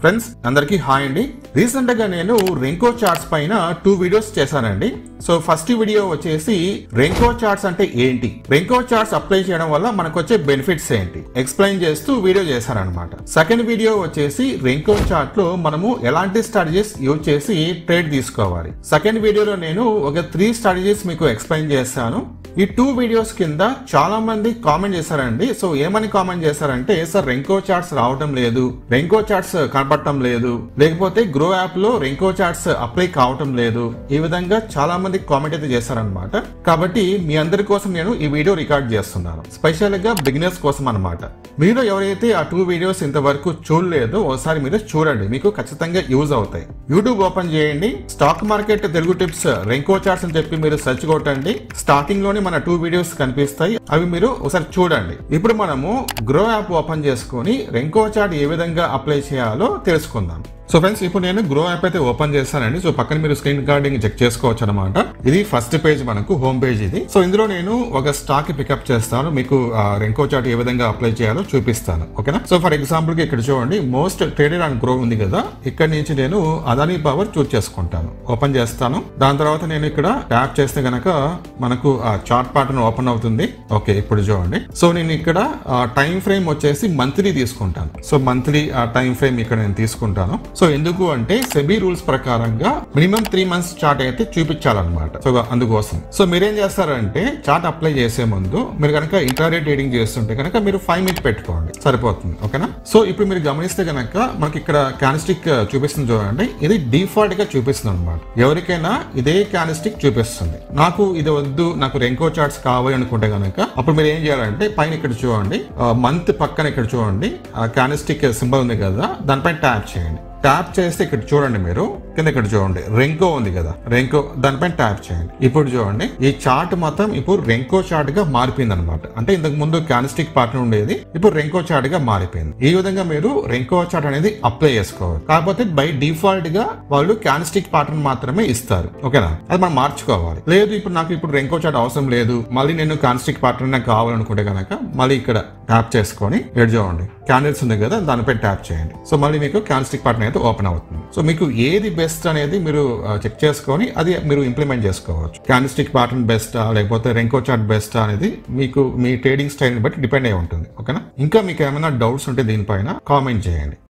Friends అందరికీ hi అండి. Recent గా నేను రెంకో చార్ట్స్ పైన 2 వీడియోస్ చేశానండి. సో ఫస్ట్ వీడియో వచ్చేసి రెంకో చార్ట్స్ అంటే ఏంటి, రెంకో చార్ట్స్ అప్లై చేయడం వల్ల మనకు వచ్చే బెనిఫిట్స్ ఏంటి ఎక్స్ప్లెయిన్ చేస్తూ వీడియో చేశానన్నమాట. సెకండ్ వీడియో వచ్చేసి రెంకో చార్ట్ లో మనము ఎలాంటి స్ట్రాటజీస్ యూజ్ చేసి ట్రేడ్ తీసుకోవాలి. సెకండ్ వీడియోలో నేను ఒక 3 స్ట్రాటజీస్ మీకు ఎక్స్ప్లెయిన్ చేశాను. ఈ 2 వీడియోస్ కింద చాలా మంది కామెంట్ చేశారండి. సో ఏమని కామెంట్ చేశారంటే, సార్ రెంకో చార్ట్స్ రావడం లేదు, రెంకో చార్ట్స్ కనపడటం లేదు, లేకపోతే గ్రో యాప్ లో రెంకో చార్ట్స్ అప్లై కావటం లేదు, ఈ విధంగా చాలా మంది కామెంట్ అయితే చేశారనమాట. కాబట్టి మీ అందరి కోసం నేను ఈ వీడియో రికార్డ్ చేస్తున్నాను, స్పెషల్ గా బిగినర్స్ కోసం అనమాట. మీరు ఎవరైతే ఆ 2 వీడియోస్ ఇంతవరకు చూడలేదో ఒకసారి మీరు చూడండి, మీకు ఖచ్చితంగా యూజ్ అవుతాయి. యూట్యూబ్ ఓపెన్ చేయండి, stock market Telugu tips renko charts అని చెప్పి మీరు సెర్చ్ కొట్టండి. స్టార్టింగ్ లోనే మన 2 వీడియోస్ కనిపిస్తాయి, అవి మీరు ఒకసారి చూడండి. ఇప్పుడు మనము గ్రో యాప్ ఓపెన్ చేసుకుని రెంకో చార్ట్ ఏ విధంగా అప్లై చేయాలో తెలుసుకుందాం. సో ఫ్రెండ్స్, ఇప్పుడు నేను గ్రో యాప్ అయితే ఓపెన్ చేస్తానండి. సో పక్కన మీరు స్క్రీన్ రికార్డింగ్ చెక్ చేసుకోవచ్చు అనమాట. ఇది ఫస్ట్ పేజ్, మనకు హోమ్ పేజ్ ఇది. సో ఇందులో నేను ఒక స్టాక్ పికప్ చేస్తాను, మీకు రెంకో చార్ట్ ఏ విధంగా అప్లై చేయాలో చూపిస్తాను. ఓకేనా? సో ఫర్ ఎగ్జాంపుల్ కి ఇక్కడ చూడండి, మోస్ట్ ట్రేడెడ్ అండ్ గ్రో ఉంది కదా, ఇక్కడ నుంచి నేను అదానీ పవర్ చూస్ చేసుకుంటాను, ఓపెన్ చేస్తాను. దాని తర్వాత నేను ఇక్కడ ట్యాప్ చేస్తే గనక మనకు ఆ చార్ట్ ప్యాటర్న్ ఓపెన్ అవుతుంది. ఓకే, ఇప్పుడు చూడండి. సో నేను ఇక్కడ టైం ఫ్రేమ్ వచ్చేసి మంత్లీ తీసుకుంటాను. సో మంత్లీ టైం ఫ్రేమ్ ఇక్కడ నేను తీసుకుంటాను. సో ఎందుకు అంటే సెబీ రూల్స్ ప్రకారంగా మినిమం 3 మంత్స్ చార్ట్ అయితే చూపించాలన్నమాట. సో అందుకోసం సో మీరేం చేస్తారంటే, చార్ట్ అప్లై చేసే ముందు మీరు కనుక ఇంట్రాడే ట్రేడింగ్ చేస్తుంటే కనుక మీరు 5 మినిట్ పెట్టుకోండి, సరిపోతుంది. ఓకేనా? సో ఇప్పుడు మీరు గమనిస్తే కనుక మనకి ఇక్కడ క్యాండిల్స్టిక్ చూపిస్తుంది చూడండి, ఇది డిఫాల్ట్ గా చూపిస్తుంది అనమాట. ఎవరికైనా ఇదే క్యాండిల్స్టిక్ చూపిస్తుంది. నాకు ఇది వద్దు, నాకు రెంకో చార్ట్స్ కావాలి అనుకుంటే కనుక అప్పుడు మీరు ఏం చేయాలంటే, పైన ఇక్కడ చూడండి, మంత్ పక్కన ఇక్కడ చూడండి క్యాండిల్స్టిక్ సింబల్ ఉంది కదా, దానిపైన ట్యాప్ చేయండి. ట్యాప్ చేస్తే ఇక్కడ చూడండి, మీరు కింద ఇక్కడ చూడండి రెంకో ఉంది కదా, రెంకో దానిపైన ట్యాప్ చేయండి. ఇప్పుడు చూడండి, ఈ చార్ట్ మొత్తం ఇప్పుడు రెంకో చార్ట్ గా మారిపోయింది అనమాట. అంటే ఇంతకు ముందు క్యాండిల్స్టిక్ ప్యాటర్న్ ఉండేది, ఇప్పుడు రెంకో చార్ట్ గా మారిపోయింది. ఈ విధంగా మీరు రెంకో చార్ట్ అనేది అప్లై చేసుకోవాలి. కాకపోతే బై డిఫాల్ట్ గా వాళ్ళు క్యాండిల్స్టిక్ ప్యాటర్న్ మాత్రమే ఇస్తారు. ఓకేనా? అది మనం మార్చుకోవాలి. లేదు ఇప్పుడు నాకు ఇప్పుడు రెంకో చార్ట్ అవసరం లేదు, మళ్ళీ నేను క్యాండిల్స్టిక్ ప్యాటర్న్ నాకు కావాలనుకుంటే కనుక మళ్ళీ ఇక్కడ ట్యాప్ చేసుకొని ఇక్కడ చూడండి క్యాండిల్స్ ఉంది కదా, దానిపై ట్యాప్ చేయండి. సో మళ్ళీ మీకు క్యాండిల్స్టిక్ ప్యాటర్న్ అయితే ఓపెన్ అవుతుంది. సో మీకు ఏది బెస్ట్ అనేది మీరు చెక్ చేసుకొని అది మీరు ఇంప్లిమెంట్ చేసుకోవచ్చు. క్యాండిల్స్టిక్ ప్యాటర్న్ బెస్టా లేకపోతే రెంకో చార్ట్ బెస్టా అనేది మీకు మీ ట్రేడింగ్ స్టైల్ ని బట్టి డిపెండ్ అయి ఉంటుంది. ఓకేనా? ఇంకా మీకు ఏమైనా డౌట్స్ ఉంటే దీనిపైన కామెంట్ చేయండి.